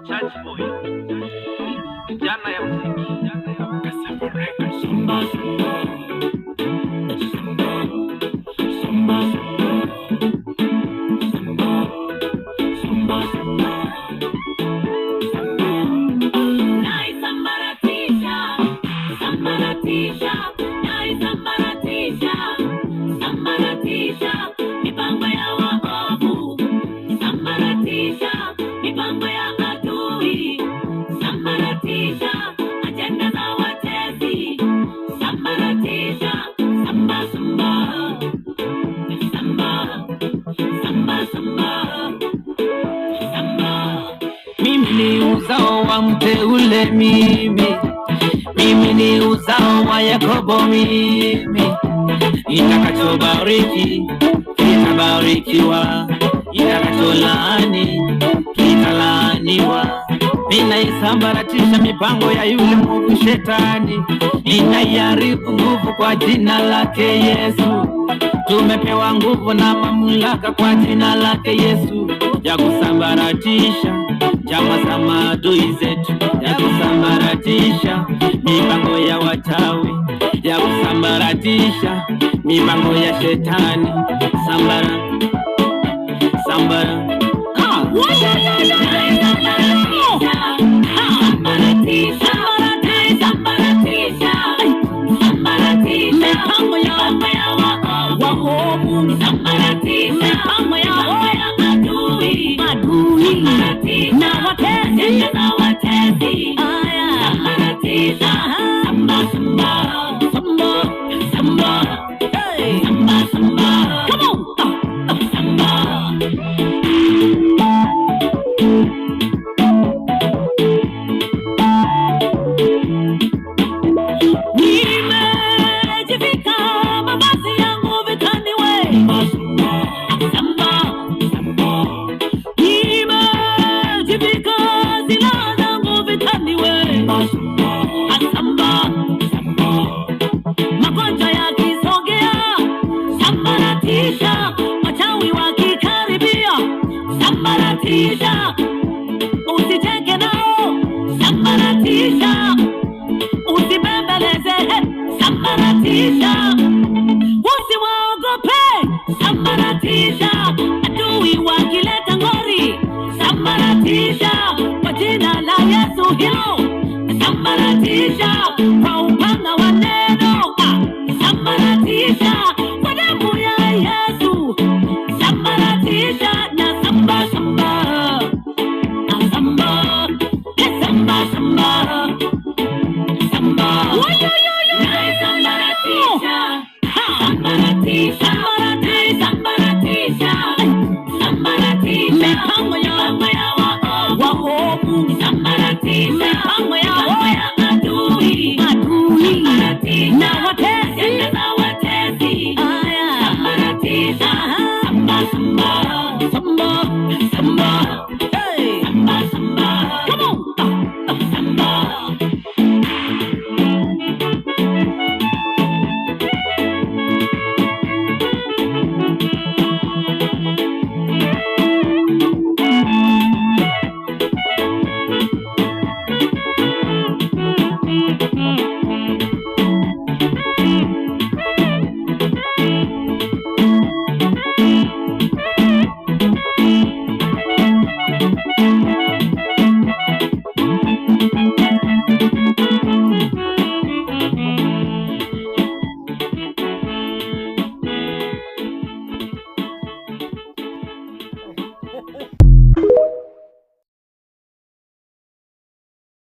Church boy, kijana ya muziki. Mipango ya waovu, sambaratisha mipango ya adui, sambaratisha ajenda za watesi, sambaratisha, samba samba, samba samba samba samba. Mimi ni uzao wa mteule, mimi ni uzao wa Yakobo, mimi itakachobariki kitabarikiwa, itakacholaani kitalaaniwa. Ninaisambaratisha mipango ya yule mwovu shetani, ninaiharibu nguvu kwa jina lake Yesu. Tumepewa nguvu na mamlaka kwa jina lake Yesu, ya kusambaratisha chama za maadui zetu, ya kusambaratisha mipango ya wachawi, ya kusambaratisha mipango ya shetani. Sambara sambara, magonjwa yakisogea, sambaratisha, wachawi wakikaribia, sambaratisha, usicheke nao, sambaratisha, usibembeleze, sambaratisha, usiwaogope, sambaratisha, adui wakileta ngori, sambaratisha, kwa jina la Yesu hilo, sambaratisha, kwa upanga wa neno, sambaratisha, kwa damu ya Yesu, sambaratisha, na samba samba, na samba, samba samba, samba, na sambaratisha, sambaratisha, sambaratisha, sambaratisha, mipango ya